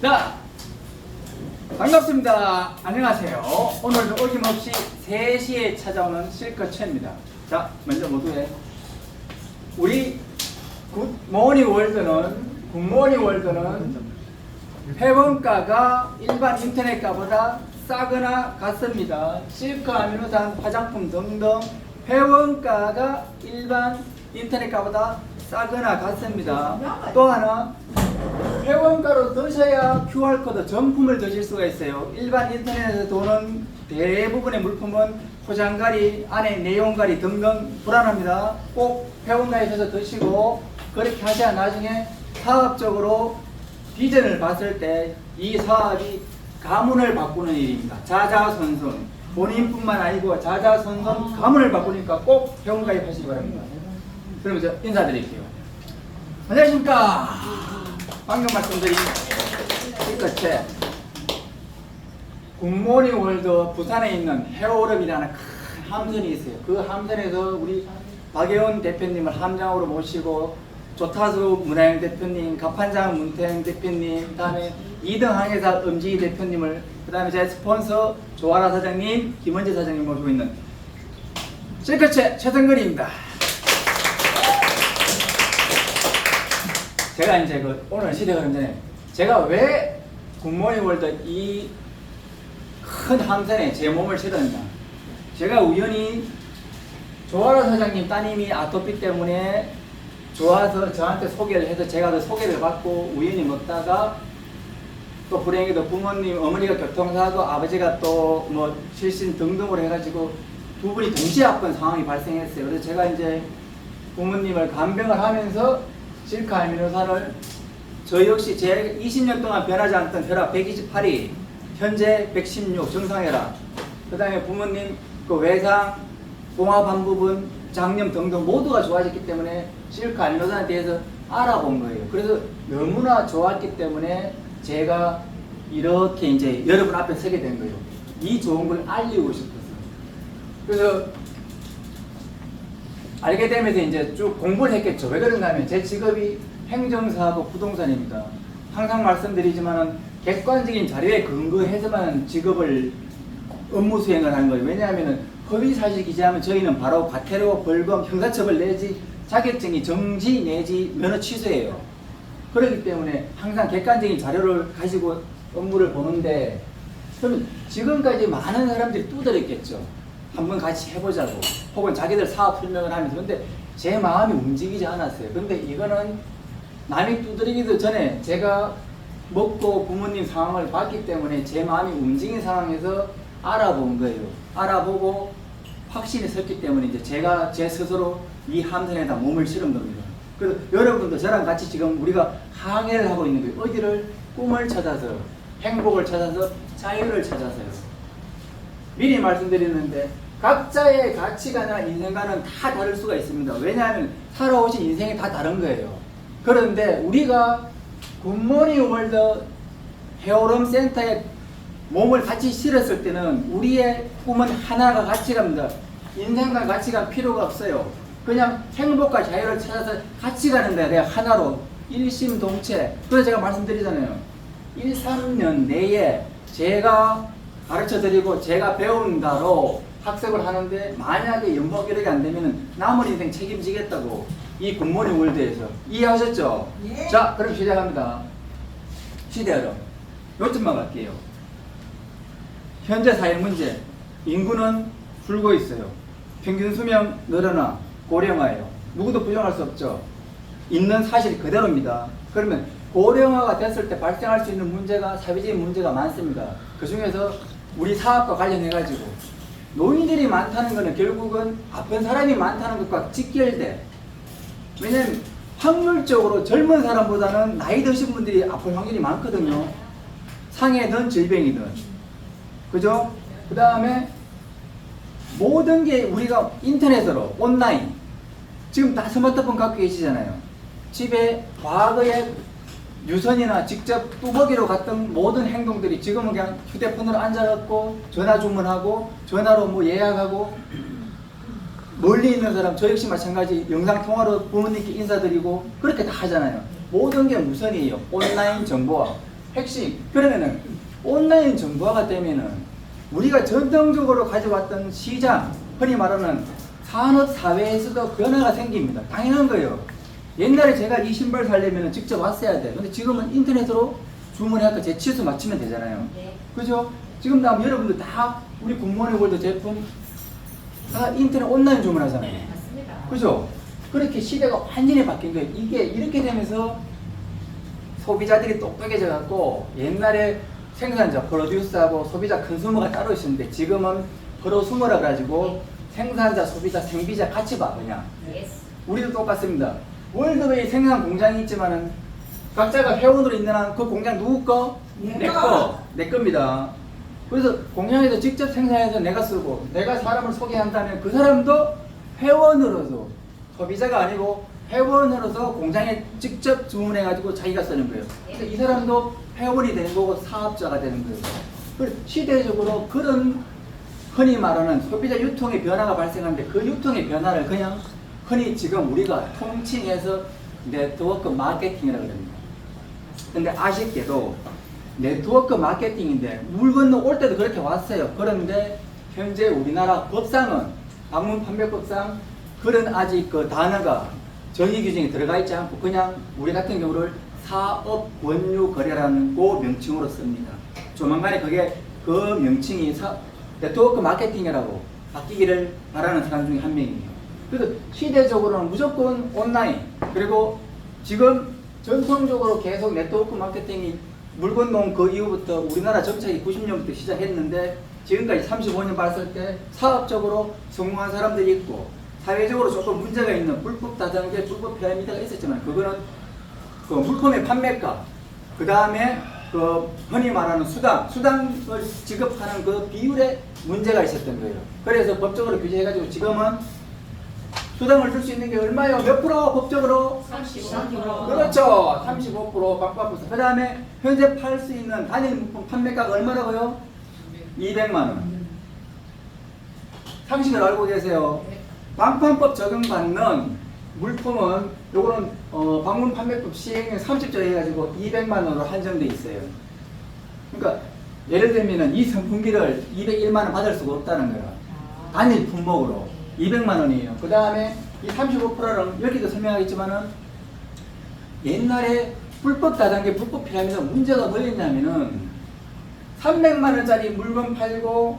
자, 반갑습니다. 안녕하세요. 오늘도 어김없이 3시에 찾아오는 실컷체입니다. 자, 먼저 모두에 우리 굿모닝 월드는 회원가가 일반 인터넷가보다 싸거나 같습니다. 실크 아미노산 화장품 등등 회원가가 일반 인터넷가보다 싸거나 같습니다. 또 하나, 회원가로 드셔야 QR코드 정품을 드실 수가 있어요. 일반 인터넷에서 도는 대부분의 물품은 포장가리, 안에 내용가리 등등 불안합니다. 꼭 회원가입해서 드시고, 그렇게 하셔야 나중에 사업적으로 비전을 봤을 때 이 사업이 가문을 바꾸는 일입니다. 자자손손, 본인뿐만 아니고 자자손손 가문을 바꾸니까 꼭 회원가입하시기 바랍니다. 그럼 저 인사드릴게요. 안녕하십니까. 방금 말씀드린 실컷체 굿모닝 월드 부산에 있는 해오름이라는 큰 함선이 있어요. 그 함선에서 우리 박예원 대표님을 함장으로 모시고 조타수 문화영 대표님, 갑판장 문태영 대표님, 그 다음에 2등 항해사 음지희 대표님을, 그 다음에 제 스폰서 조아라 사장님, 김원재 사장님 모시고 있는 실컷체 최성근입니다. 제가 이제 오늘 시대 흐름 전에 제가 왜 굿모닝 월드 이 큰 함선에 제 몸을 실었냐. 제가 우연히 조아라 사장님 따님이 아토피 때문에 좋아서 저한테 소개를 해서 제가 그 소개를 받고 우연히 먹다가 또 불행히도 부모님, 어머니가 교통사고, 아버지가 또 뭐 실신 등등으로 해가지고 두 분이 동시에 아픈 상황이 발생했어요. 그래서 제가 이제 부모님을 간병을 하면서 실크 아미노산을 저 역시 제 20년 동안 변하지 않던 혈압 128이 현재 116 정상혈압, 그 다음에 부모님 그 외상, 봉합 한 부분, 장염 등등 모두가 좋아졌기 때문에 실크 아미노산에 대해서 알아본 거예요. 그래서 너무나 좋았기 때문에 제가 이렇게 이제 여러분 앞에 서게 된 거예요. 이 좋은 걸 알리고 싶어서. 그래서 알게 되면서 이제 쭉 공부를 했겠죠. 왜 그런가 하면 제 직업이 행정사하고 부동산입니다. 항상 말씀드리지만은 객관적인 자료에 근거해서만 직업을 업무 수행을 하는 거예요. 왜냐하면 허위사실 기재하면 저희는 바로 과태료, 벌금, 형사처벌 내지 자격증이 정지 내지 면허 취소예요. 그렇기 때문에 항상 객관적인 자료를 가지고 업무를 보는데, 그러면 지금까지 많은 사람들이 두드렸겠죠. 한번 같이 해보자고, 혹은 자기들 사업 설명을 하면서. 근데 제 마음이 움직이지 않았어요. 근데 이거는 남이 두드리기도 전에 제가 먹고 부모님 상황을 봤기 때문에 제 마음이 움직인 상황에서 알아본 거예요. 알아보고 확신이 섰기 때문에 이제 제가 제 스스로 이 함선에다 몸을 실은 겁니다. 그래서 여러분도 저랑 같이 지금 우리가 항해를 하고 있는 거예요. 어디를? 꿈을 찾아서, 행복을 찾아서, 자유를 찾아서요. 미리 말씀드리는데 각자의 가치관이나 인생관은 다 다를 수가 있습니다. 왜냐하면 살아오신 인생이 다 다른 거예요. 그런데 우리가 굿모닝 월드 헤어룸 센터에 몸을 같이 실었을 때는 우리의 꿈은 하나가 가치갑니다. 인생관 가치관 필요가 없어요. 그냥 행복과 자유를 찾아서 같이 가는 데야. 내가 하나로 일심동체. 그래서 제가 말씀드리잖아요. 1, 3년 내에 제가 가르쳐드리고 제가 배운 다로 학습을 하는데 만약에 연봉 기록이 안 되면 남은 인생 책임지겠다고, 이 굿모닝 월드에서. 이해하셨죠? 예. 자, 그럼 시작합니다. 시대로 요점만 갈게요. 현재 사회 문제, 인구는 줄고 있어요. 평균 수명 늘어나 고령화예요. 누구도 부정할 수 없죠. 있는 사실 그대로입니다. 그러면 고령화가 됐을 때 발생할 수 있는 문제가, 사회적인 문제가 많습니다. 그 중에서 우리 사업과 관련해가지고 노인들이 많다는 것은 결국은 아픈 사람이 많다는 것과 직결돼. 왜냐면 확률적으로 젊은 사람보다는 나이 드신 분들이 아플 확률이 많거든요. 상해든 질병이든. 그죠? 그 다음에 모든 게 우리가 인터넷으로, 온라인, 지금 다 스마트폰 갖고 계시잖아요. 집에 과거에 유선이나 직접 뚜벅이로 갔던 모든 행동들이 지금은 그냥 휴대폰으로 앉아갖고 전화 주문하고 전화로 뭐 예약하고, 멀리 있는 사람 저 역시 마찬가지 영상통화로 부모님께 인사드리고 그렇게 다 하잖아요. 모든 게 무선이에요. 온라인 정보화. 핵심. 그러면은 온라인 정보화가 되면은 우리가 전통적으로 가져왔던 시장, 흔히 말하는 산업 사회에서도 변화가 생깁니다. 당연한 거예요. 옛날에 제가 이 신발 살려면 직접 왔어야 돼. 근데 지금은 인터넷으로 주문해서 제 취소 맞추면 되잖아요. 네. 그죠? 지금 나 여러분들 다 우리 굿모닝 월드 제품 다 인터넷 온라인 주문하잖아요. 맞습니다. 그죠? 그렇게 시대가 완전히 바뀐 거예요. 이게 이렇게 되면서 소비자들이 똑똑해져 갖고 옛날에 생산자, 프로듀서하고 소비자, 컨슈머가 따로 있었는데 지금은 프로수머라 가지고 생산자, 소비자, 생비자 같이 봐 그냥. 예스. 우리도 똑같습니다. 월드웨이 생산 공장이 있지만은 각자가 회원으로 있는 한 그 공장 누구 거? 내 거. 내 겁니다. 그래서 공장에서 직접 생산해서 내가 쓰고 내가 사람을 소개한다면 그 사람도 회원으로서 소비자가 아니고 회원으로서 공장에 직접 주문해가지고 자기가 쓰는 거예요. 그래서 이 사람도 회원이 되는 거고 사업자가 되는 거예요. 그래서 시대적으로 그런 흔히 말하는 소비자 유통의 변화가 발생하는데 그 유통의 변화를 그냥 흔히 지금 우리가 통칭해서 네트워크 마케팅이라고 합니다. 근데 아쉽게도 네트워크 마케팅인데 물 건너 올 때도 그렇게 왔어요. 그런데 현재 우리나라 법상은 방문 판매법상 그런 아직 그 단어가 정의 규정에 들어가 있지 않고 그냥 우리 같은 경우를 사업 권유 거래라는 그 명칭으로 씁니다. 조만간에 그게 그 명칭이 네트워크 마케팅이라고 바뀌기를 바라는 사람 중에 한 명이에요. 그래서 시대적으로는 무조건 온라인 그리고 지금 전통적으로 계속 네트워크 마케팅이 물건 놓은 그 이후부터 우리나라 정착이 90년부터 시작했는데 지금까지 35년 봤을 때 사업적으로 성공한 사람들이 있고 사회적으로 조금 문제가 있는 불법 다단계, 불법 피라미드가 있었지만 그거는 그 물품의 판매가 그 다음에 그 흔히 말하는 수당을 지급하는 그 비율에 문제가 있었던 거예요. 그래서 법적으로 규제해가지고 지금은 수당을 줄 수 있는 게 얼마요? 몇 프로 법적으로? 35%. 그렇죠. 35% 빵빵부터. 그 다음에 현재 팔 수 있는 단일 물품 판매가가 얼마라고요? 200만 원. 상식을 알고 계세요. 방판법 적용받는 물품은 요거는 방문 판매법 시행령 30조 해가지고 200만 원으로 한정돼 있어요. 그러니까 예를 들면은 이 선풍기를 201만 원 받을 수가 없다는 거야. 단일 품목으로 200만 원이에요. 그 다음에 이 35%는 여기도 설명하겠지만은 옛날에 불법 다단계, 불법 피라미드 문제가 뭐였냐면은 300만 원짜리 물건 팔고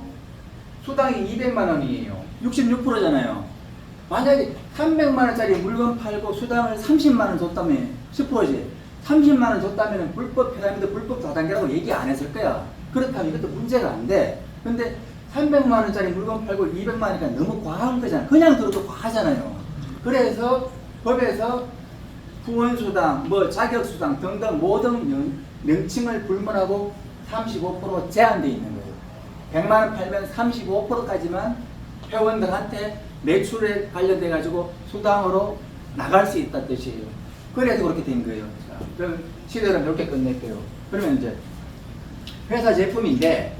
수당이 200만 원이에요. 66%잖아요. 만약에 300만 원짜리 물건 팔고 수당을 30만 원 줬다면 10%지. 30만 원 줬다면 불법 피라미드, 불법 다단계라고 얘기 안 했을 거야. 그렇다면 이것도 문제가 안 돼. 근데 300만 원짜리 물건 팔고 200만 원이니까 너무 과한 거잖아. 그냥 들어도 과하잖아요. 그래서 법에서 후원수당, 뭐 자격수당 등등 모든 명칭을 불문하고 35% 제한되어 있는 거예요. 100만 원 팔면 35%까지만 회원들한테 매출에 관련돼 가지고 수당으로 나갈 수 있다는 뜻이에요. 그래서 그렇게 된 거예요. 자, 그럼 시대는 이렇게 끝낼게요. 그러면 이제 회사 제품인데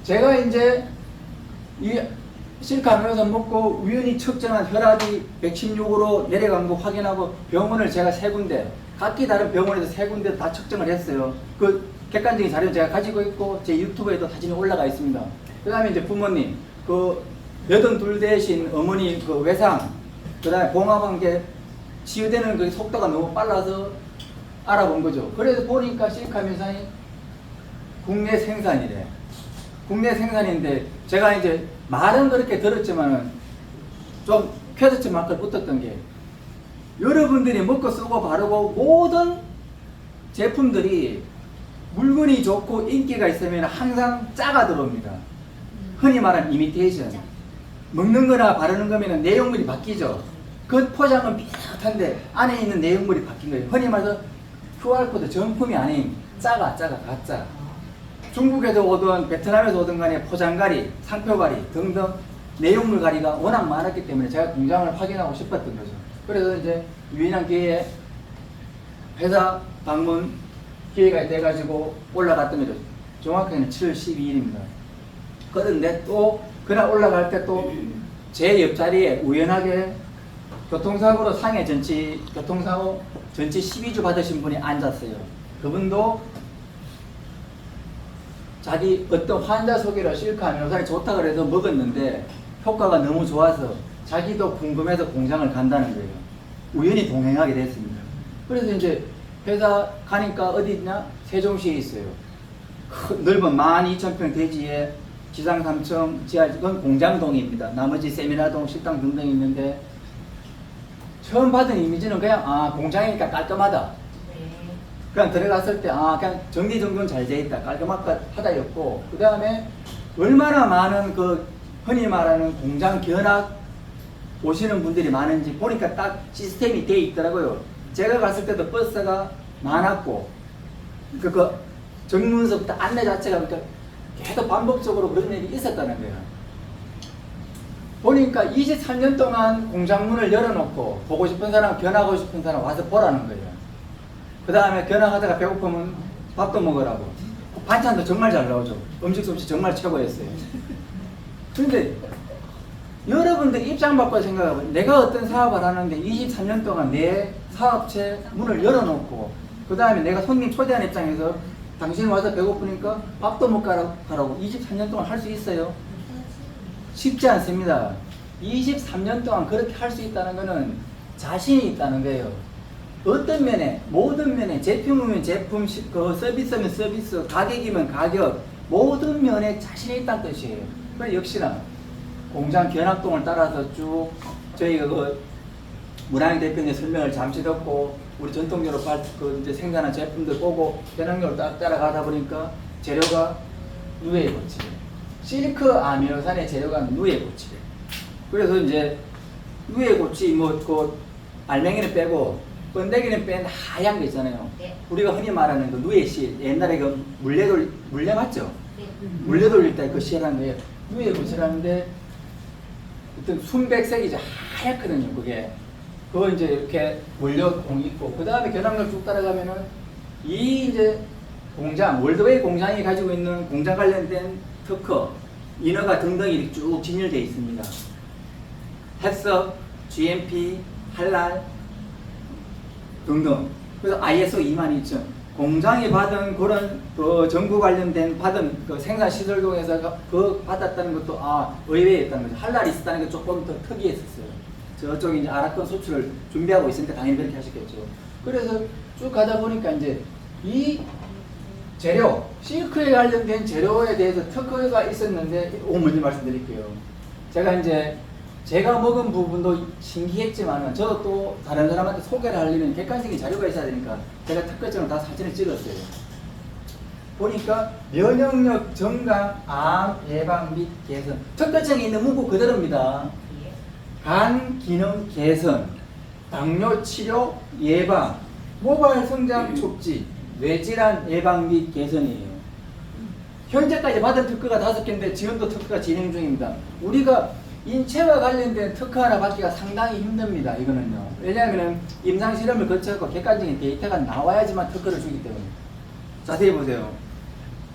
제가 이제 이 실카노에서 먹고 우연히 측정한 혈압이 116으로 내려간 거 확인하고 병원을 제가 세 군데 각기 다른 병원에서 세 군데 다 측정을 했어요. 그 객관적인 자료는 제가 가지고 있고 제 유튜브에도 사진이 올라가 있습니다. 그 다음에 이제 부모님 그 82 대신 어머니 그 외상 그 다음에 봉합관계 치유되는 그 속도가 너무 빨라서 알아본 거죠. 그래서 보니까 실카 회사이 국내 생산이래. 국내 생산인데 제가 이제 말은 그렇게 들었지만은 좀 퀘스천 마크를 붙었던 게 여러분들이 먹고 쓰고 바르고 모든 제품들이 물건이 좋고 인기가 있으면 항상 짜가 들어옵니다. 흔히 말하는 이미테이션. 먹는 거나 바르는 거면 내용물이 바뀌죠. 그 포장은 비슷한데 안에 있는 내용물이 바뀐 거예요. 흔히 말해서 QR코드 정품이 아닌 짜가 가짜. 중국에서 오든 베트남에서 오든 간에 포장가리, 상표가리 등등 내용물 가리가 워낙 많았기 때문에 제가 공장을 확인하고 싶었던 거죠. 그래서 이제 유인한 기회에 회사 방문 기회가 돼가지고 올라갔던 거죠. 정확하게는 7월 12일입니다. 그런데 또 그날 올라갈 때 또 제 옆자리에 우연하게 교통사고로 상해 전치 교통사고 전치 12주 받으신 분이 앉았어요. 그분도 자기 어떤 환자 소개로 실크 아미노산이 좋다 그래서 먹었는데 효과가 너무 좋아서 자기도 궁금해서 공장을 간다는 거예요. 우연히 동행하게 됐습니다. 그래서 이제 회사 가니까 어디 있냐? 세종시에 있어요. 넓은 12,000평 대지에 지상 3층, 지하 그건 공장동입니다. 나머지 세미나동, 식당 등등 있는데 처음 받은 이미지는 그냥 공장이니까 깔끔하다. 그냥 들어갔을 때 그냥 정리정돈 잘 돼 있다, 깔끔하다였고, 그 다음에 얼마나 많은 그 흔히 말하는 공장 견학 오시는 분들이 많은지 보니까 딱 시스템이 돼 있더라고요. 제가 갔을 때도 버스가 많았고, 그 정문서부터 안내 자체가 계속 반복적으로 그런 일이 있었다는 거예요. 보니까 23년 동안 공장문을 열어놓고 보고 싶은 사람, 견학하고 싶은 사람 와서 보라는 거예요. 그 다음에 견학하다가 배고프면 밥도 먹으라고. 반찬도 정말 잘 나오죠. 음식 솜씨 정말 최고였어요. 그런데 여러분들 입장 바꿔 생각해보면 내가 어떤 사업을 하는데 23년 동안 내 사업체 문을 열어놓고 그 다음에 내가 손님 초대한 입장에서 당신 와서 배고프니까 밥도 못 가라고 23년 동안 할 수 있어요? 쉽지 않습니다. 23년 동안 그렇게 할 수 있다는 것은 자신이 있다는 거예요. 어떤 면에, 모든 면에, 제품이면 제품, 그 서비스면 서비스, 가격이면 가격, 모든 면에 자신이 있다는 뜻이에요. 그래서 역시나 공장 견학동을 따라서 쭉 저희가 그 문항 대표님 설명을 잠시 듣고 우리 전통적으로 이제 생산한 제품들 보고 견학용을 따라가다 보니까 재료가 누에고치래. 실크 아미노산의 재료가 누에고치래. 그래서 이제 누에고치 그 알맹이는 빼고 번데기는 뺀 하얀 거 있잖아요. 네. 우리가 흔히 말하는 그 누에씨, 옛날에 그 물레 맞죠? 네. 물레 돌릴 때 그 씨라는 거예요. 누에고치라는데 어떤 순백색이죠. 하얗거든요. 그거 이제 이렇게 물려공 있고 그 다음에 견학로 쭉 따라가면은 이 이제 공장, 월드웨이 공장이 가지고 있는 공장 관련된 특허, 인허가 등등이 쭉 진열되어 있습니다. 햇섭, GMP, 할랄 등등. 그래서 ISO 22000 공장이 받은 그런 정부 관련된 받은 그 생산 시설 중에서 그 받았다는 것도 의외였다는 거죠. 할랄이 있었다는 게 조금 더 특이했었어요. 저쪽이 이제 아라콘 수출을 준비하고 있으니까 당연히 그렇게 하셨겠죠. 그래서 쭉 가다 보니까 이제 이 재료, 실크에 관련된 재료에 대해서 특허가 있었는데, 먼저 말씀드릴게요. 제가 먹은 부분도 신기했지만, 저도 또 다른 사람한테 소개를 하려면 객관적인 자료가 있어야 되니까, 제가 특허증을 다 사진을 찍었어요. 보니까, 면역력 증강, 암 예방 및 개선. 특허증에 있는 문구 그대로입니다. 간 기능 개선, 당뇨 치료 예방, 모발 성장 촉진, 뇌질환 예방 및 개선이에요. 현재까지 받은 특허가 5개인데 지금도 특허가 진행 중입니다. 우리가 인체와 관련된 특허 하나 받기가 상당히 힘듭니다. 이거는요. 왜냐하면 임상 실험을 거쳐서 객관적인 데이터가 나와야지만 특허를 주기 때문에. 자세히 보세요.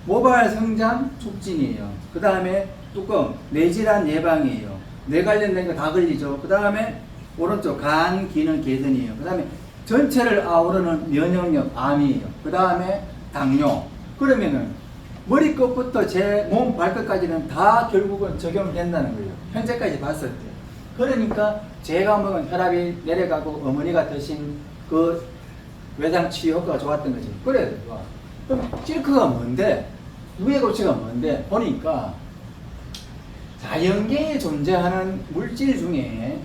모발 성장 촉진이에요. 그 다음에 뚜껑, 뇌질환 예방이에요. 뇌 관련된 거 다 걸리죠. 그 다음에 오른쪽 간 기능 개선이에요. 그 다음에 전체를 아우르는 면역력 암이에요. 그 다음에 당뇨. 그러면은 머리끝부터 제 몸 발끝까지는 다 결국은 적용된다는 거예요. 현재까지 봤을 때. 그러니까 제가 먹은 혈압이 내려가고 어머니가 드신 그 외상 치유 효과가 좋았던 거지. 그래. 그럼 실크가 뭔데? 누에고치가 뭔데? 보니까 자연계에 존재하는 물질 중에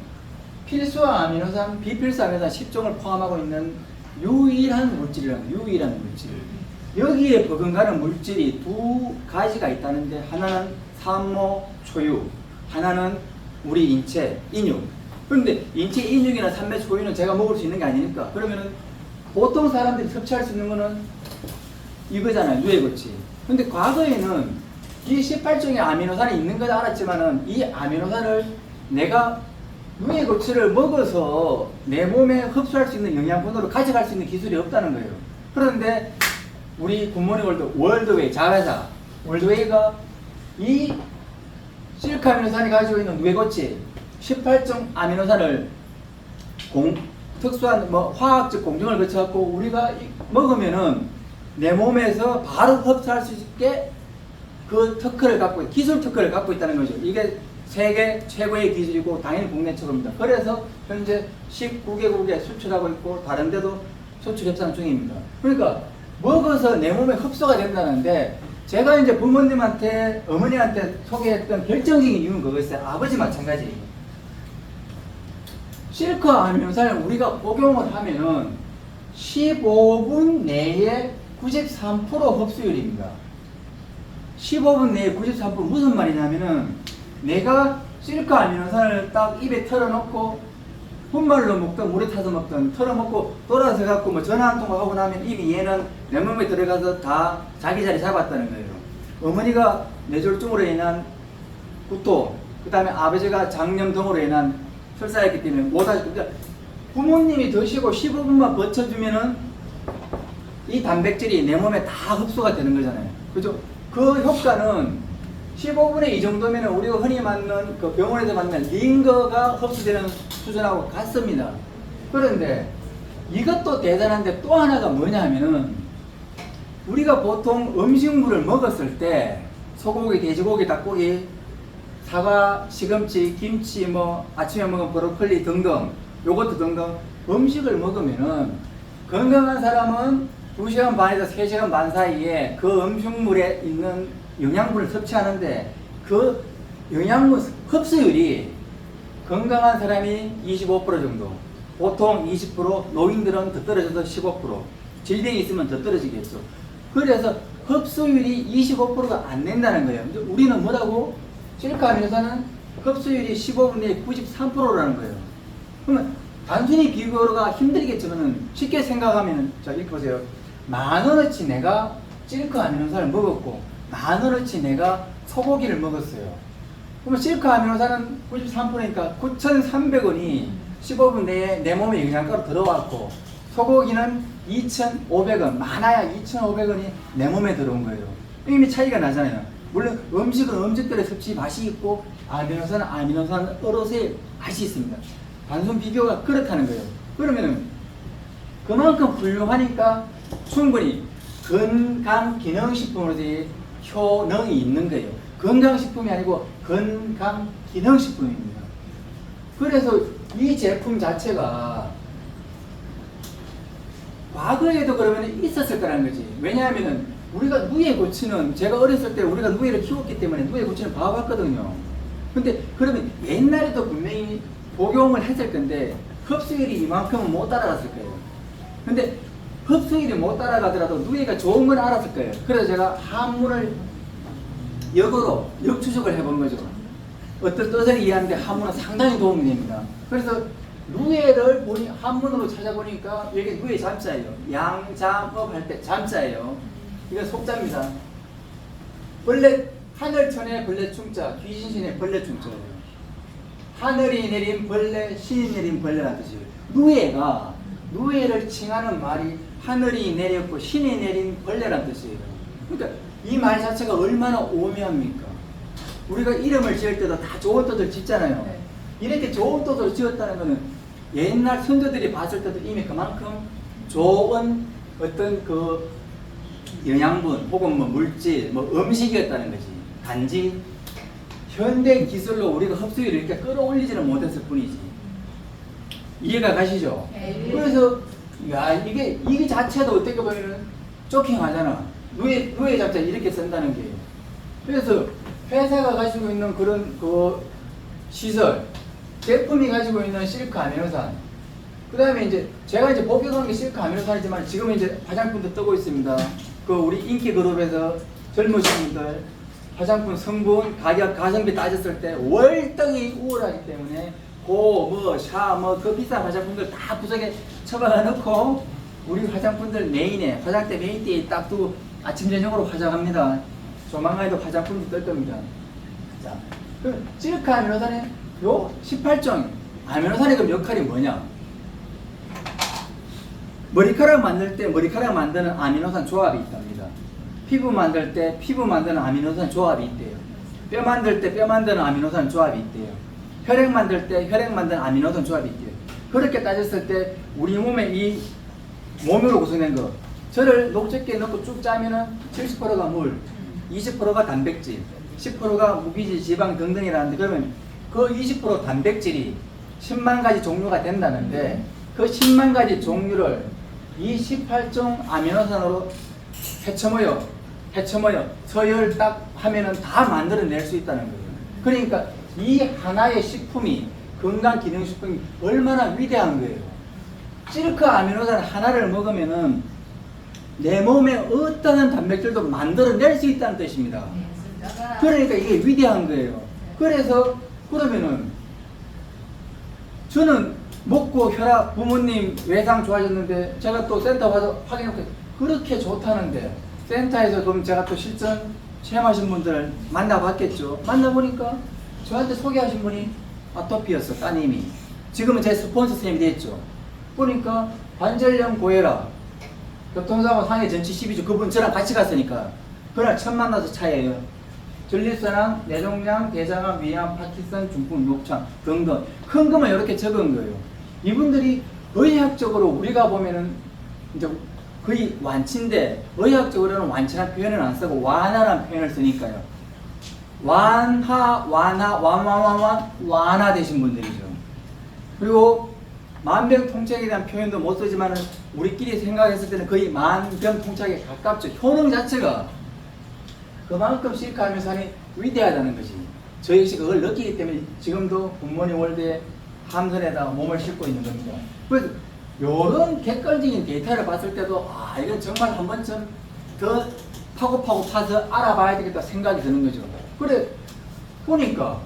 필수 아미노산, 비필수 아미노산 10종을 포함하고 있는 유일한 물질이라는 유일한 물질. 여기에 버금가는 물질이 2가지가 있다는데 하나는 산모 초유, 하나는 우리 인체 인육. 그런데 인체 인육이나 산모 초유는 제가 먹을 수 있는 게 아니니까 그러면은 보통 사람들이 섭취할 수 있는 거는 이거잖아요. 누에고치. 근데 과거에는 이 18종의 아미노산이 있는 걸 알았지만은 이 아미노산을 내가 누에고치를 먹어서 내 몸에 흡수할 수 있는 영양분으로 가져갈 수 있는 기술이 없다는 거예요. 그런데 우리 굿모닝 월드웨이 자회사 월드웨이가 이 실크 아미노산이 가지고 있는 누에고치 18종 아미노산을 특수한 화학적 공정을 거쳐갖고 우리가 먹으면은 내 몸에서 바로 흡수할 수 있게 그 특허를 갖고 기술 특허를 갖고 있다는 거죠. 이게 세계 최고의 기술이고 당연히 국내 최고입니다. 그래서 현재 19개국에 수출하고 있고 다른 데도 수출 협상 중입니다. 그러니까 먹어서 내 몸에 흡수가 된다는데 제가 이제 부모님한테 어머니한테 소개했던 결정적인 이유는 그거였어요. 아버지 마찬가지. 실컷 아미노산을 우리가 복용을 하면은 15분 내에 93% 흡수율입니다. 15분 내에 93% 무슨 말이냐면은 내가 실컷 아미노산을 딱 입에 털어놓고 분말로 먹든 물에 타서 먹든 털어먹고 돌아서 갖고 뭐 전화 한 통화 하고 나면 이미 얘는 내 몸에 들어가서 다 자기 자리 잡았다는 거예요. 어머니가 뇌졸중으로 인한 구토, 그 다음에 아버지가 장염등으로 인한 설사했기 때문에 못하시고, 그러니까 부모님이 드시고 15분만 버텨주면은 이 단백질이 내 몸에 다 흡수가 되는 거잖아요. 그죠? 그 효과는 15분에 이 정도면 우리가 흔히 맞는 그 병원에서 맞는 링거가 흡수되는 수준하고 같습니다. 그런데 이것도 대단한데 또 하나가 뭐냐 하면은 우리가 보통 음식물을 먹었을 때 소고기, 돼지고기, 닭고기, 사과, 시금치, 김치, 뭐 아침에 먹은 브로콜리 등등 요거트 등등 음식을 먹으면은 건강한 사람은 2시간 반에서 3시간 반 사이에 그 음식물에 있는 영양분을 섭취하는데 그 영양분 흡수율이 건강한 사람이 25% 정도, 보통 20%, 노인들은 더 떨어져서 15%, 질병이 있으면 더 떨어지겠죠. 그래서 흡수율이 25%가 안 된다는 거예요. 우리는 뭐라고? 실컷 아미노산은 흡수율이 15분 내에 93%라는 거예요. 그러면 단순히 비교가 힘들겠지만 쉽게 생각하면, 자, 이렇게 보세요. 10,000원어치 내가 실컷 아미노산을 먹었고 10,000원어치 내가 소고기를 먹었어요. 그러면 실컷 아미노산은 93%니까 9,300원이 15분 내에 내 몸에 영양가로 들어왔고 소고기는 2,500원, 많아야 2,500원이 내 몸에 들어온 거예요. 이미 차이가 나잖아요. 물론 음식은 음식들의 섭취 맛이 있고 아미노산은 아미노산 어로서의 맛이 있습니다. 단순 비교가 그렇다는 거예요. 그러면은 그만큼 훌륭하니까 충분히 건강기능식품으로서의 효능이 있는 거예요. 건강식품이 아니고 건강기능식품입니다. 그래서 이 제품 자체가 과거에도 그러면 있었을 거라는 거지. 왜냐하면 우리가 누에 고치는, 제가 어렸을 때 우리가 누에를 키웠기 때문에 누에 고치는 봐왔거든요. 근데 그러면 옛날에도 분명히 복용을 했을 건데 흡수율이 이만큼은 못 따라갔을 거예요. 근데 흡수율이 못 따라가더라도 누에가 좋은 건 알았을 거예요. 그래서 제가 한문을 역으로 역추적을 해본 거죠. 어떤 뜻을 이해하는데 한문은 상당히 도움이 됩니다. 그래서 누에를 보니 한문으로 찾아보니까 여기 누에 잠자예요. 양잠업 할 때 잠자예요. 이건 속자입니다. 벌레, 하늘천에 벌레 충자, 귀신신의 벌레 충자예요. 하늘이 내린 벌레, 신이 내린 벌레라는 뜻이에요. 누에가, 누에를 칭하는 말이 하늘이 내렸고 신이 내린 벌레라는 뜻이에요. 그러니까 이 말 자체가 얼마나 오묘합니까? 우리가 이름을 지을 때도 다 좋은 뜻을 짓잖아요. 이렇게 좋은 뜻을 지었다는 것은 옛날 선조들이 봤을 때도 이미 그만큼 좋은 어떤 그 영양분 혹은 뭐 물질, 뭐 음식이었다는 거지. 단지 현대 기술로 우리가 흡수율을 이렇게 끌어올리지는 못했을 뿐이지. 이해가 가시죠? 그래서 야, 이게 자체도 어떻게 보면은 쇼킹하잖아. 누에 자체 이렇게 쓴다는 게. 그래서 회사가 가지고 있는 그런 그 시설, 제품이 가지고 있는 실크 아미노산, 그 다음에 이제 제가 이제 복용하는 게 실크 아미노산이지만 지금은 이제 화장품도 뜨고 있습니다. 그 우리 인기 그룹에서 젊으신 분들 화장품 성분, 가격, 가성비 따졌을 때 월등히 우월하기 때문에 그 비싼 화장품들 다 구석에 처박아 놓고 우리 화장품들 메인에, 화장대 메인대에 딱 두고 아침 저녁으로 화장합니다. 조만간에도 화장품도 뜰 겁니다. 자, 그럼 실크 아미노산의 요 18종 아미노산의 그 역할이 뭐냐? 머리카락 만들 때 머리카락 만드는 아미노산 조합이 있답니다. 피부 만들 때 피부 만드는 아미노산 조합이 있대요. 뼈 만들 때 뼈 만드는 아미노산 조합이 있대요. 혈액 만들 때 혈액 만드는 아미노산 조합이 있대요. 그렇게 따졌을 때 우리 몸에 이 몸으로 구성된 거, 저를 녹즙기에 넣고 쭉 짜면은 70%가 물, 20%가 단백질, 10%가 무기질, 지방 등등이라는데, 그러면 그 20% 단백질이 10만 가지 종류가 된다는데, 그 10만 가지 종류를 이 18종 아미노산으로 해쳐모여 서열 딱 하면은 다 만들어낼 수 있다는 거예요. 그러니까 이 하나의 식품이, 건강기능식품이 얼마나 위대한 거예요. 시르크 아미노산 하나를 먹으면은 내 몸에 어떠한 단백질도 만들어낼 수 있다는 뜻입니다. 그러니까 이게 위대한 거예요. 그래서 그러면은 저는 먹고 혈압, 부모님 외상 좋아졌는데 제가 또 센터 가서 확인해보니까 그렇게 좋다는데, 센터에서 그럼 제가 또 실전 체험하신 분들 만나봤겠죠. 만나보니까 저한테 소개하신 분이 아토피였어, 따님이. 지금은 제 스폰서 선생님이 됐죠. 보니까 관절염 고혈압, 교통사고 상해 전치 12주, 그분 저랑 같이 갔으니까 그날 처음 만나서 차예요. 전립선암, 뇌종양, 대장암, 위암, 파킨슨, 중풍, 녹창 등등 큰 것만 이렇게 적은 거예요. 이분들이 의학적으로 우리가 보면은 이제 거의 완치인데, 의학적으로는 완치란 표현을 안 쓰고 완화란 표현을 쓰니까요. 완화 되신 분들이죠. 그리고 만병통치약에 대한 표현도 못 쓰지만은 우리끼리 생각했을 때는 거의 만병통치약에 가깝죠. 효능 자체가 그만큼 시리카 아미노산이 위대하다는 것이, 저희 역시 그걸 느끼기 때문에 지금도 굿모닝 월드의 함선에다 몸을 싣고 있는 겁니다. 그래서 이런 객관적인 데이터를 봤을 때도 이건 정말 한 번쯤 더 파고 파서 알아봐야 되겠다 생각이 드는 거죠. 그래 보니까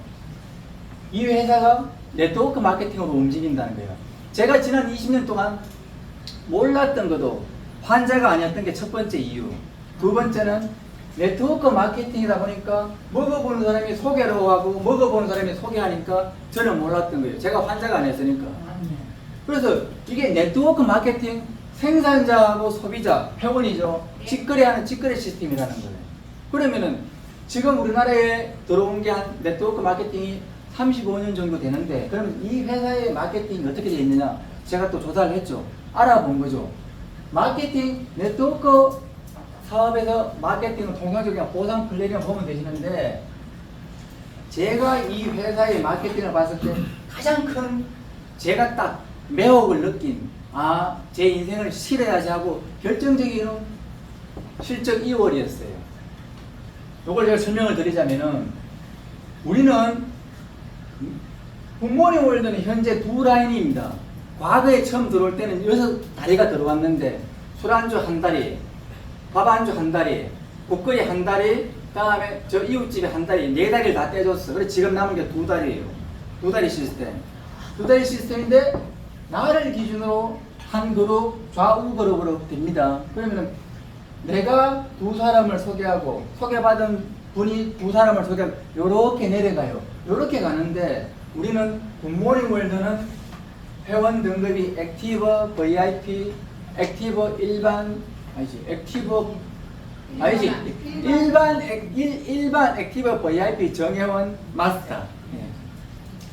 이 회사가 네트워크 마케팅으로 움직인다는 거예요. 제가 지난 20년 동안 몰랐던 것도 환자가 아니었던 게 첫 번째 이유. 두 번째는 네트워크 마케팅이다 보니까 먹어보는 사람이 소개를 하고 먹어보는 사람이 소개하니까 저는 몰랐던 거예요. 제가 환자가 아니었으니까. 그래서 이게 네트워크 마케팅, 생산자하고 소비자, 회원이죠. 직거래하는 직거래 시스템이라는 거예요. 그러면은 지금 우리나라에 들어온 게 한 네트워크 마케팅이 35년 정도 되는데, 그러면 이 회사의 마케팅이 어떻게 되어 있느냐? 제가 또 조사를 했죠. 알아본 거죠. 마케팅, 네트워크 사업에서 마케팅은 통상적인 보상 플랜을 보면 되시는데, 제가 이 회사의 마케팅을 봤을 때 가장 큰, 제가 딱 매혹을 느낀, 제 인생을 실해야지 하고 결정적인 실적 2월이었어요. 이걸 제가 설명을 드리자면은, 우리는 굿모닝 월드는 현재 두 라인입니다. 과거에 처음 들어올 때는 6다리가 들어왔는데, 술안주 한 다리, 밥 안주 한 다리, 국거리 한 다리, 다음에 저 이웃집에 한 다리, 4다리를 다 떼줬어. 그래서 지금 남은 게 2다리예요. 2다리 시스템. 2다리 시스템인데, 나를 기준으로 한 그룹, 좌우 그룹으로 됩니다. 그러면은 내가 두 사람을 소개하고, 소개받은 분이 두 사람을 소개하고, 요렇게 내려가요. 요렇게 가는데, 우리는 굿모닝 월드는 회원 등급이 액티브, VIP, 액티브 일반, 일반 액티브 VIP 정회원 마스터.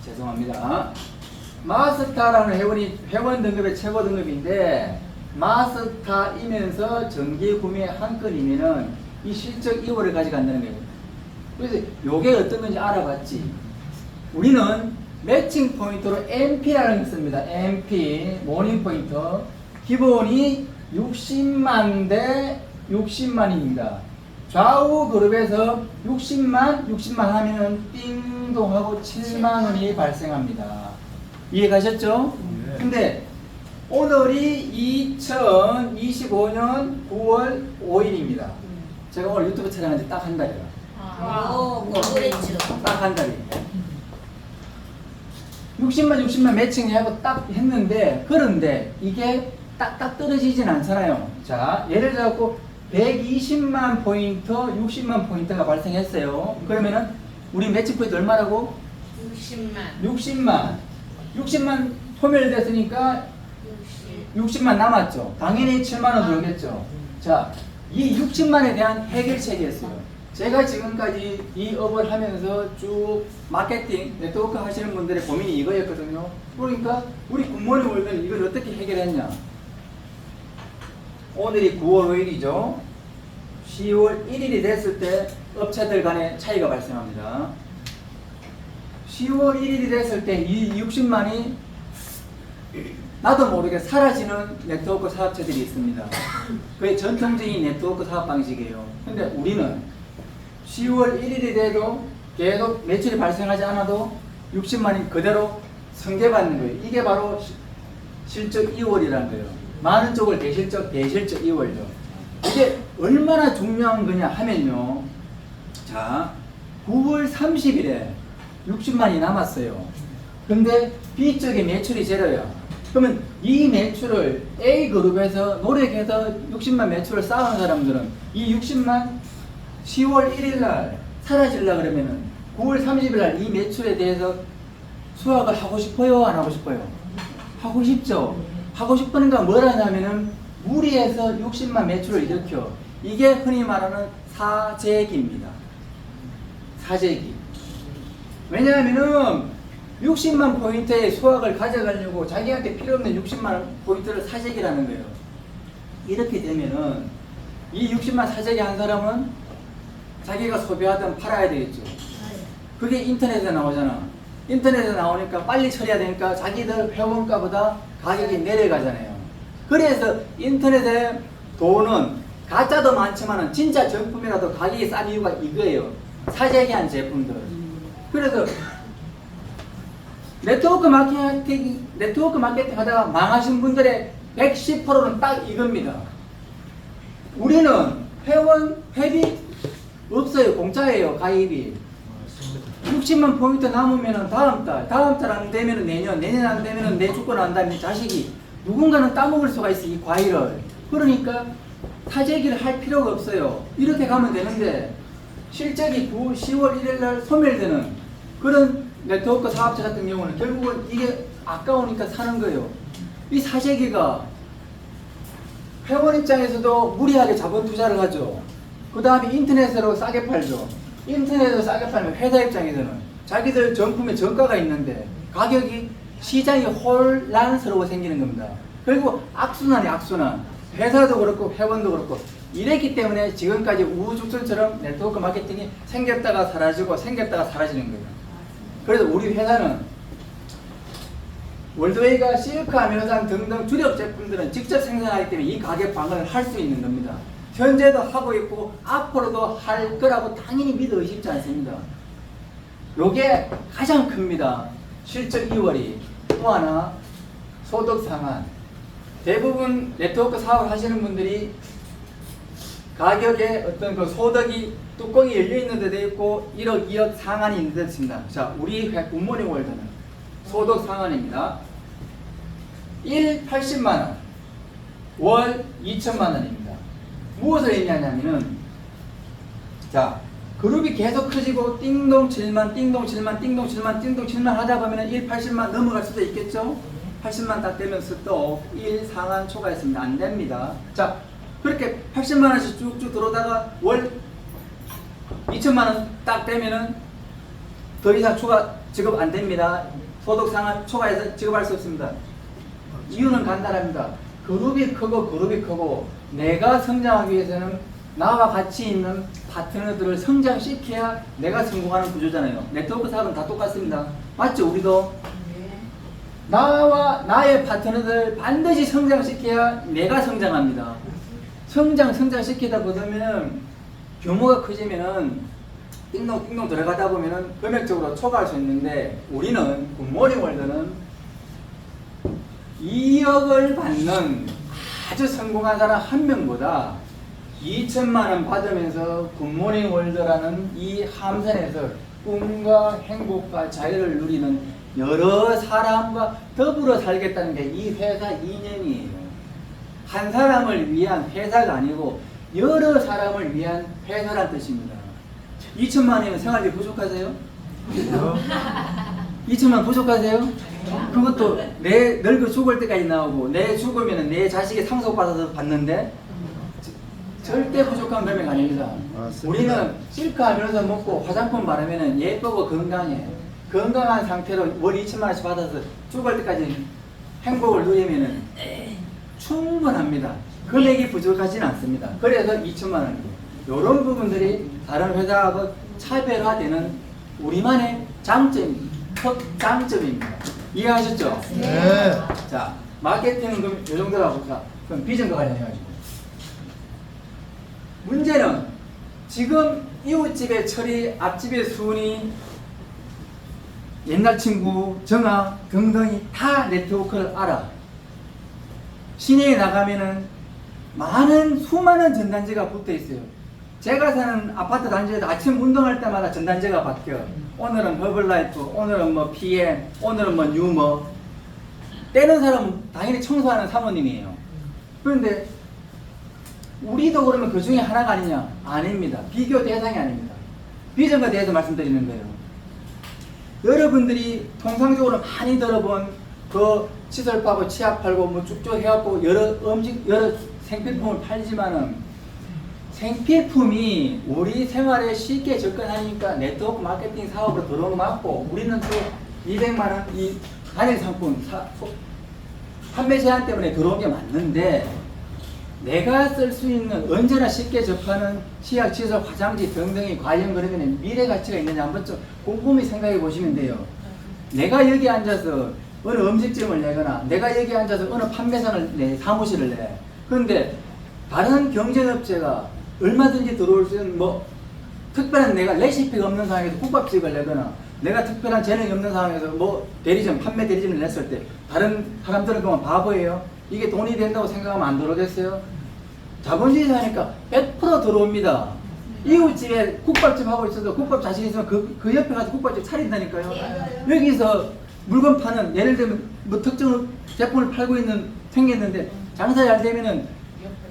죄송합니다. 마스터라는 회원 등급의 최고 등급인데, 마스터이면서 정기 구매 한 건이면은 이 실적 2월을 가져간다는 거예요. 그래서 요게 어떤 건지 알아봤지. 우리는 매칭 포인트로 MP라는 게 있습니다. MP, 모닝 포인트. 기본이 60만 대 60만입니다. 좌우 그룹에서 60만 하면은 띵동하고 7만원이 발생합니다. 이해 가셨죠? 네. 근데 오늘이 2025년 9월 5일입니다. 제가 오늘 유튜브 촬영한 지 딱 한 달이에요. 그랬죠. 딱 한 달이에요. 60만 매칭하고 딱 했는데, 그런데 이게 딱딱 떨어지진 않잖아요. 자, 예를 들어서 120만 포인트, 60만 포인트가 발생했어요. 그러면은 우리 매칭 포인트 얼마라고? 60만 소멸됐으니까 60만 남았죠. 당연히 7만원 들겠죠. 자, 이 60만에 대한 해결책이었어요. 제가 지금까지 이 업을 하면서 쭉 마케팅, 네트워크 하시는 분들의 고민이 이거였거든요. 그러니까 우리 굿모닝 월드는 이걸 어떻게 해결했냐. 오늘이 9월 5일이죠. 10월 1일이 됐을 때 업체들 간의 차이가 발생합니다. 10월 1일이 됐을 때 이 60만이 나도 모르게 사라지는 네트워크 사업체들이 있습니다. 그게 전통적인 네트워크 사업 방식이에요. 근데 우리는 10월 1일이 돼도 계속 매출이 발생하지 않아도 60만이 그대로 승계받는 거예요. 이게 바로 실적 2월이라는 거예요. 많은 쪽을 대실적 2월이죠. 이게 얼마나 중요한 거냐 하면요. 자, 9월 30일에 60만이 남았어요. 근데 B쪽에 매출이 제로야. 그러면 이 매출을 A그룹에서 노력해서 60만 매출을 쌓은 사람들은 이 60만 10월 1일 날 사라질라 그러면은 9월 30일 날 이 매출에 대해서 수확을 하고 싶어요? 안 하고 싶어요? 하고 싶죠? 하고 싶으니까 뭘 하냐면은 무리해서 60만 매출을 일으켜. 이게 흔히 말하는 사재기입니다. 사재기. 왜냐하면은 60만 포인트의 수확을 가져가려고 자기한테 필요 없는 60만 포인트를 사재기라는 거예요. 이렇게 되면은 이 60만 사재기 한 사람은 자기가 소비하든 팔아야 되겠죠. 그게 인터넷에 나오잖아. 인터넷에 나오니까 빨리 처리해야 되니까 자기들 회원가보다 가격이 내려가잖아요. 그래서 인터넷에 돈은 가짜도 많지만 진짜 정품이라도 가격이 싼 이유가 이거예요. 사재기한 제품들. 그래서 네트워크 마케팅 하다가 망하신 분들의 110%는 딱 이겁니다. 우리는 회비 없어요. 공짜예요. 가입이. 60만 포인트 남으면 다음 달 안 되면 내년 안 되면 내 죽고 난 다음에 자식이 누군가는 따먹을 수가 있어. 이 과일을. 그러니까 사재기를 할 필요가 없어요. 이렇게 가면 되는데 실적이 10월 1일 날 소멸되는 그런 네트워크 사업자 같은 경우는 결국은 이게 아까우니까 사는 거예요. 이 사재기가 회원 입장에서도 무리하게 자본 투자를 하죠. 그 다음에 인터넷으로 싸게 팔죠. 인터넷으로 싸게 팔면 회사 입장에서는 자기들 정품에 정가가 있는데 가격이 시장이 혼란스러워 생기는 겁니다. 그리고 악순환이 악순환. 회사도 그렇고 회원도 그렇고 이랬기 때문에 지금까지 우후죽순처럼 네트워크 마케팅이 생겼다가 사라지고 생겼다가 사라지는 거예요. 그래서 우리 회사는 월드웨이가 실크 아미노산 등등 주력 제품들은 직접 생산하기 때문에 이 가격 방어를 할 수 있는 겁니다. 현재도 하고 있고 앞으로도 할 거라고 당연히 믿어 의심치 않습니다. 요게 가장 큽니다. 실적 2월이. 또 하나 소득 상한. 대부분 네트워크 사업을 하시는 분들이 가격에 어떤 그 소득이 뚜껑이 열려있는 데도 있고 1억, 2억 상한이 있는 데도 있습니다. 자, 우리 굿모닝 월드는 소득 상한입니다. 1, 80만원, 월 2천만원입니다. 무엇을 의미하냐면은, 자, 그룹이 계속 커지고 띵동 7만, 띵동 7만, 띵동 7만, 띵동 7만 하다 보면은 1, 80만 넘어갈 수도 있겠죠? 80만 딱 되면서 또 1 상한 초과했습니다. 안 됩니다. 자, 그렇게 80만원씩 쭉쭉 들어오다가 월 2천만원 딱 되면은 더 이상 추가 지급 안 됩니다. 소득 상한 초과해서 지급할 수 없습니다. 이유는 간단합니다. 그룹이 크고 내가 성장하기 위해서는 나와 같이 있는 파트너들을 성장시켜야 내가 성공하는 구조잖아요. 네트워크 사업은 다 똑같습니다. 맞죠? 우리도 나와 나의 파트너들 반드시 성장시켜야 내가 성장합니다. 성장시키다 보면 규모가 커지면은 띵동 들어가다 보면은 금액적으로 초과할 수 있는데 우리는 굿모닝 월드는 2억을 받는 아주 성공한 사람 한 명보다 2천만원 받으면서 굿모닝 월드라는 이 함선에서 꿈과 행복과 자유를 누리는 여러 사람과 더불어 살겠다는 게 이 회사 이념이에요. 한 사람을 위한 회사가 아니고 여러 사람을 위한 회사란 뜻입니다. 2천만 원이면 생활비 부족하세요? 2천만 부족하세요? 그것도 내 늙어 죽을 때까지 나오고 내 죽으면 내 자식이 상속받아서 받는데 절대 부족한 금액 아닙니다. 우리는 실크 하면서 먹고 화장품 바르면 예쁘고 건강해. 건강한 상태로 월 2천만 원씩 받아서 죽을 때까지 행복을 누리면 충분합니다. 금액이 부족하지는 않습니다. 그래서 2천만 원이에요. 이런 부분들이 다른 회사하고 차별화되는 우리만의 장점입니다. 이해하셨죠? 네. 자, 마케팅은 그럼 이 정도로 하고, 그럼 비전과 관련해가지고. 문제는 지금 이웃집의 철이, 앞집의 수은이, 옛날 친구, 정아 등등이 다 네트워크를 알아. 시내에 나가면은 수많은 전단지가 붙어 있어요. 제가 사는 아파트 단지에도 아침 운동할 때마다 전단지가 바뀌어. 오늘은 허블라이프, 오늘은 뭐 PM, 오늘은 뭐 뉴머. 떼는 사람은 당연히 청소하는 사모님이에요. 그런데 우리도 그러면 그 중에 하나가 아니냐? 아닙니다. 비교 대상이 아닙니다. 비전과 대해서 말씀드리는 거예요. 여러분들이 통상적으로 많이 들어본 그 시설 파고 치약 팔고 뭐 쭉쭉 해갖고 여러 생필품을 팔지만은 생필품이 우리 생활에 쉽게 접근하니까 네트워크 마케팅 사업으로 들어오는 거 맞고, 우리는 또 200만 원 이 단일 상품 판매 제한 때문에 들어온 게 맞는데, 내가 쓸 수 있는 언제나 쉽게 접하는 치약, 시설, 화장지 등등이 과연 그러면 미래 가치가 있느냐 한번 좀 곰곰이 생각해 보시면 돼요. 내가 여기 앉아서 어느 음식점을 내거나, 내가 여기 앉아서 어느 판매상을 내, 사무실을 내. 그런데 다른 경쟁업체가 얼마든지 들어올 수 있는 뭐 특별한 내가 레시피가 없는 상황에서 국밥집을 내거나, 내가 특별한 재능이 없는 상황에서 뭐 대리점, 판매 대리점을 냈을 때 다른 사람들은 그만 바보예요. 이게 돈이 된다고 생각하면 안 들어오겠어요? 자본주의 사니까 100% 들어옵니다. 이웃집에 국밥집 하고 있어도 국밥 자신 있으면 그 옆에 가서 국밥집 차린다니까요. 여기서 물건 파는, 예를 들면 뭐 특정 제품을 팔고 있는 생겼는데 장사 잘 되면은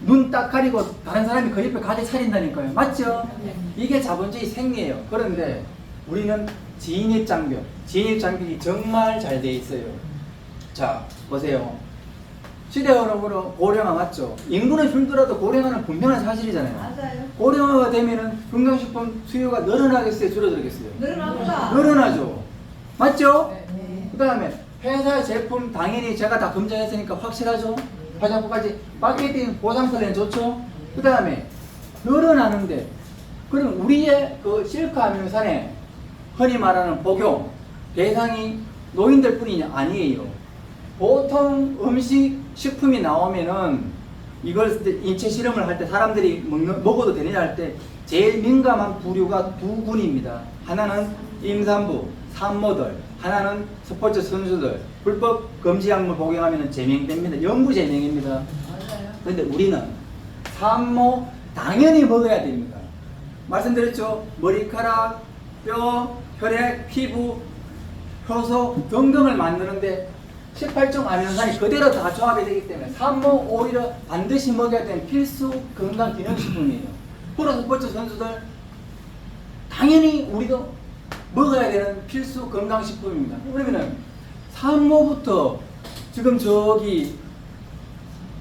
눈 딱 가리고 다른 사람이 그 옆에 가게 차린다니까요. 맞죠? 이게 자본주의 생리예요. 그런데 우리는 진입 장벽이 정말 잘 돼 있어요. 자, 보세요. 시대적으로 고령화 맞죠? 인구는 줄더라도 고령화는 분명한 사실이잖아요. 맞아요. 고령화가 되면은 건강식품 수요가 늘어나겠어요? 줄어들겠어요? 늘어납니다. 늘어나죠. 맞죠? 네. 그 다음에 회사 제품 당연히 제가 다 검증했으니까 확실하죠? 화장품까지 마케팅 보상 플랜 좋죠? 그 다음에 늘어나는데, 그럼 우리의 그 실크 아미노산에 흔히 말하는 복용 대상이 노인들 뿐이냐? 아니에요. 보통 음식, 식품이 나오면은 이걸 인체 실험을 할 때 사람들이 먹어도 되느냐 할 때 제일 민감한 부류가 두 군입니다. 하나는 임산부, 산모들, 하나는 스포츠 선수들. 불법 금지 약물 복용하면 제명됩니다. 영구 제명입니다. 맞아요. 그런데 우리는 산모 당연히 먹어야 됩니다. 말씀드렸죠? 머리카락, 뼈, 혈액, 피부, 효소 등등을 만드는데 18종 아미노산이 그대로 다 조합이 되기 때문에 산모 오히려 반드시 먹어야 되는 필수 건강기능식품이에요. 프로스포츠 선수들 당연히 우리도 먹어야 되는 필수 건강식품입니다. 그러면은 산모부터 지금 저기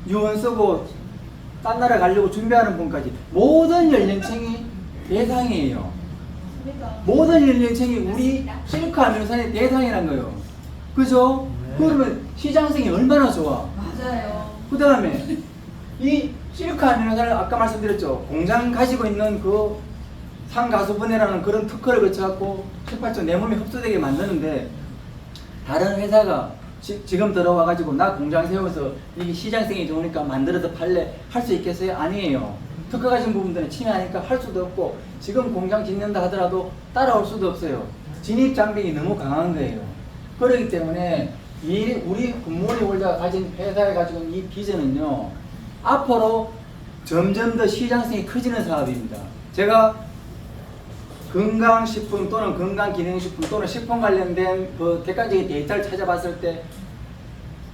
유언 쓰고 딴 나라 가려고 준비하는 분까지 모든 연령층이 대상이에요. 모든 연령층이 우리 실크 아미노산의 대상이란 거예요. 그죠? 그러면 시장성이 얼마나 좋아. 맞아요. 그 다음에 이 실크 아미노산을 아까 말씀드렸죠. 공장 가지고 있는 그 상가수분해라는 그런 특허를 거쳐갖고 18조 내 몸에 흡수되게 만드는데, 다른 회사가 지금 들어와가지고 나 공장 세워서 이게 시장성이 좋으니까 만들어서 팔래 할 수 있겠어요? 아니에요. 특허 가진 부분들은 침해하니까 할 수도 없고, 지금 공장 짓는다 하더라도 따라올 수도 없어요. 진입 장벽이 너무 강한 거예요. 그렇기 때문에 우리 굿모닝 월드가 가진 회사에 가지고 있는 이 비전은요, 앞으로 점점 더 시장성이 커지는 사업입니다. 제가 건강식품 또는 건강기능식품 또는 식품 관련된 그 객관적인 데이터를 찾아봤을 때,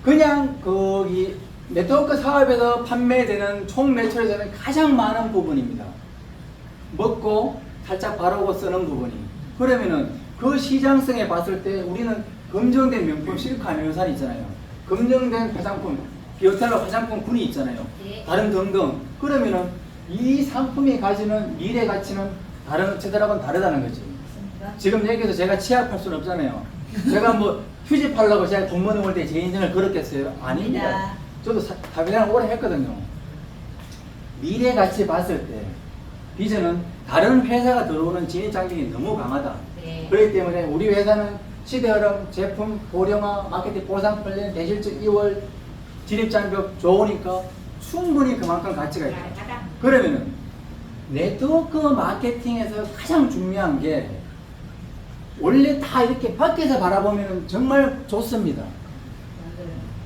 그냥 거기 네트워크 사업에서 판매되는 총 매출에서는 가장 많은 부분입니다. 먹고 살짝 바르고 쓰는 부분이. 그러면은 그 시장성에 봤을 때 우리는 검증된 명품 실크 아미노산 있잖아요. 검증된 화장품, 비오텔라 화장품 군이 있잖아요. 다른 등등. 그러면은 이 상품이 가지는 미래 가치는 다른 업체들하고는 다르다는 거죠. 지금 여기서 제가 치약 팔 수는 없잖아요. 제가 뭐 휴지 팔려고 제가 굿모닝 월드에 제 인생을 걸었겠어요? 아닙니다. 저도 사회생활 오래 했거든요. 미래 가치 봤을 때 비전은 다른 회사가 들어오는 진입 장벽이 너무 강하다. 네. 그렇기 때문에 우리 회사는 시대 흐름, 제품, 고령화, 마케팅, 보상 플랜, 대실적 2월, 진입 장벽 좋으니까 충분히 그만큼 가치가 있다. 가자. 그러면은 네트워크 마케팅에서 가장 중요한 게 원래 다 이렇게 밖에서 바라보면 정말 좋습니다.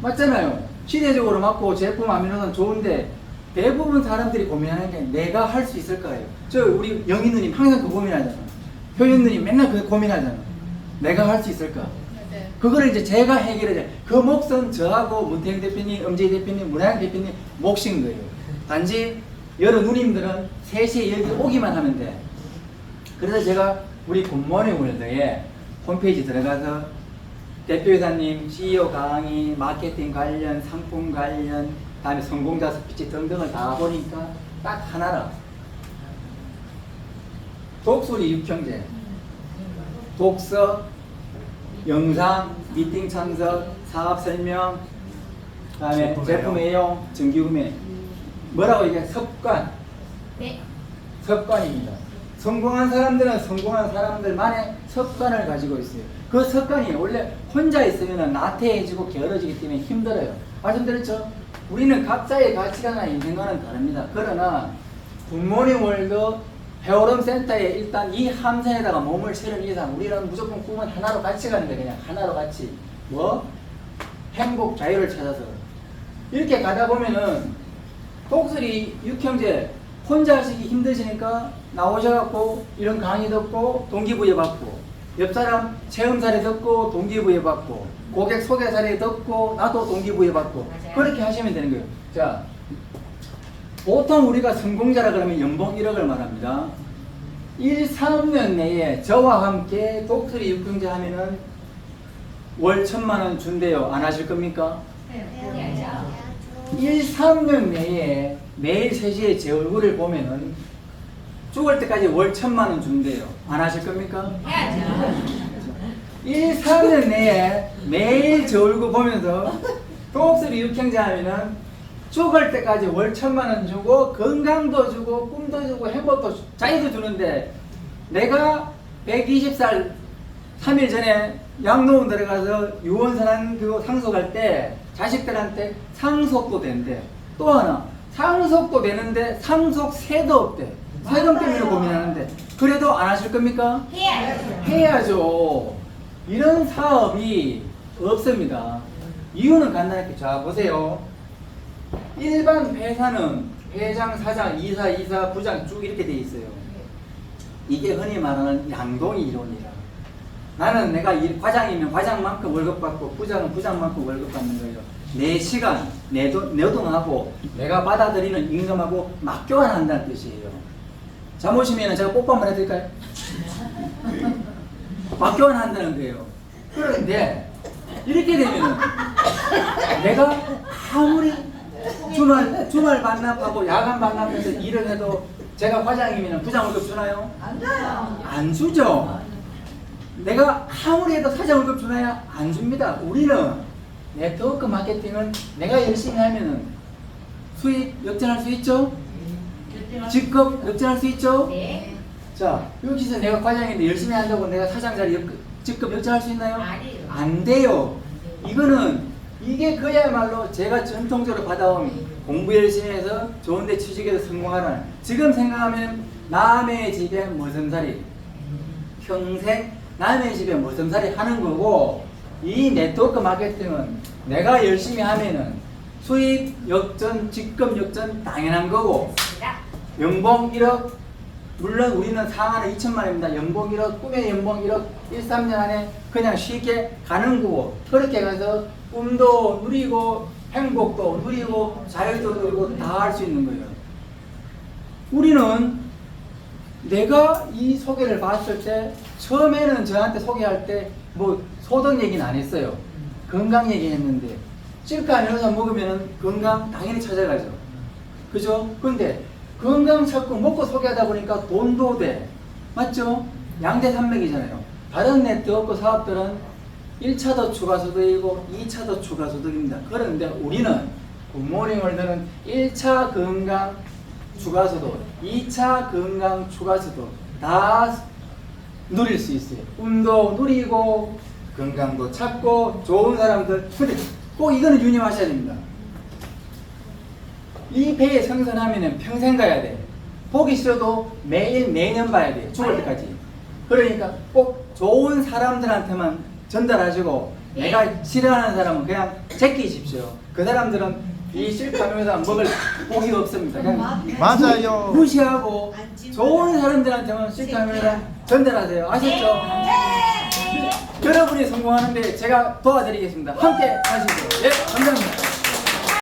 맞잖아요. 시대적으로 맞고 제품 아미노산 좋은데 대부분 사람들이 고민하는 게 내가 할 수 있을까요? 저 우리 영희 누님 항상 그 고민하잖아. 효연 누님 맨날 그 고민하잖아. 내가 할 수 있을까? 네. 그거를 이제 제가 해결해야 돼. 그 몫은 저하고 문태영 대표님, 엄재희 대표님, 문하영 대표님 몫인 거예요. 단지 여러 누님들은 3시에 여기 오기만 하면 돼. 그래서 제가 우리 굿모닝 월드에 홈페이지 들어가서 대표이사님, CEO 강의, 마케팅 관련, 상품 관련, 다음에 성공자 스피치 등등을 다 보니까 딱 하나라. 독수리 육형제. 독서, 영상, 미팅 참석, 사업 설명, 그다음에 제품 애용, 정기 구매. 뭐라고 이게 습관, 네. 습관입니다. 성공한 사람들은 성공한 사람들만의 습관을 가지고 있어요. 그 습관이 원래 혼자 있으면 나태해지고 게으러지기 때문에 힘들어요. 말씀드렸죠? 우리는 각자의 가치관과 인생과는 다릅니다. 그러나 굿모닝 월드 배오름 센터에 일단 이 함선에다가 몸을 실은 이상 우리는 무조건 꿈은 하나로 같이 가는 거예요. 그냥 하나로 같이. 뭐? 행복, 자유를 찾아서. 이렇게 가다 보면은 독수리 육형제 혼자 하시기 힘드시니까 나오셔갖고 이런 강의 듣고 동기부여 받고 옆 사람 체험 사례 듣고 동기부여 받고 고객 소개 사례 듣고 나도 동기부여 받고 맞아요. 그렇게 하시면 되는 거예요. 자, 보통 우리가 성공자라 그러면 연봉 1억을 말합니다. 1, 3년 내에 저와 함께 독수리 육형제 하면은 월 1,000만 원 준대요. 안 하실 겁니까? 해야죠. 1, 3년 내에 매일 3시에 제 얼굴을 보면은 죽을 때까지 월 1,000만 원 준대요. 안 하실 겁니까? 해야죠. 1, 3년 내에 매일 제 얼굴 보면서 독수리 육형제 하면은 죽을 때까지 월 1,000만 원 주고 건강도 주고 꿈도 주고 행복도 자유도 주는데 내가 120살 3일 전에 양로원 들어가서 유언선 그 상속할 때 자식들한테 상속도 된대. 또 하나 상속도 되는데 상속세도 없대. 세금 때문에 고민하는데 그래도 안 하실 겁니까? 해야죠. 해야죠. 이런 사업이 없습니다. 이유는 간단하게 자 보세요. 일반 회사는 회장, 사장, 이사, 부장 쭉 이렇게 돼 있어요. 이게 흔히 말하는 양동이 이론이라. 나는 내가 과장이면 과장만큼 월급 받고 부장은 부장만큼 월급 받는 거예요. 내 시간, 내 돈하고 내가 받아들이는 임금하고 맞교환한다는 뜻이에요. 잠오시면 제가 뽀뽀 한번 해드릴까요? 맞교환한다는 거예요. 그런데 이렇게 되면 내가 아무리 주말 반납하고 야간 반납해서 일을 해도 제가 과장이면 부장 월급 주나요? 안 돼요. 안 주죠. 내가 아무리 해도 사장 월급 주나요? 안 줍니다. 우리는 네트워크 마케팅은 내가 열심히 하면은 수익 역전할 수 있죠? 직급 역전할 수 있죠? 네. 자, 여기서 내가 과장인데 열심히 한다고 내가 사장 자리 직급 역전할 수 있나요? 아니에요. 안 돼요. 이게 그야말로 제가 전통적으로 받아온 공부 열심히 해서 좋은데 취직해서 성공하라는. 지금 생각하면 남의 집에 머슴살이 평생 남의 집에 머슴살이 하는 거고, 이 네트워크 마케팅은 내가 열심히 하면은 수입 역전, 직급 역전 당연한 거고, 맞습니다. 연봉 1억, 물론 우리는 상한은 2천만 원입니다. 연봉 1억, 꿈의 연봉 1억, 1, 3년 안에 그냥 쉽게 가는 거고, 그렇게 가서 꿈도 누리고 행복도 누리고 자유도 누리고 다 할 수 있는 거예요. 우리는 내가 이 소개를 봤을 때 처음에는 저한테 소개할 때 뭐 소득 얘기는 안 했어요. 건강 얘기 했는데 찔까 면허사 먹으면 건강 당연히 찾아가죠. 그죠? 근데 건강 찾고 먹고 소개하다 보니까 돈도 돼. 맞죠? 양대산맥이잖아요. 다른 네트워크 사업들은 1차도 추가소득이고 2차도 추가소득입니다. 그런데 우리는 굿모닝 월드는 1차 건강, 추가수도, 2차 건강 추가수도 다 누릴 수 있어요. 운도 누리고 건강도 찾고 좋은 사람들. 근데 꼭 이거는 유념하셔야 됩니다. 이 배에 성선하면 평생 가야 돼. 보기 싫어도 매일 매년 봐야 돼. 죽을 때까지. 그러니까 꼭 좋은 사람들한테만 전달하시고 내가 싫어하는 사람은 그냥 제끼십시오. 그 사람들은 이 실카메라 먹을 복이 없습니다. 그냥 맞아요. 무시하고 좋은 사람들한테만 실카메라 전달하세요. 아셨죠? 여러분이 성공하는데 제가 도와드리겠습니다. 함께 하시죠. 예, 감사합니다.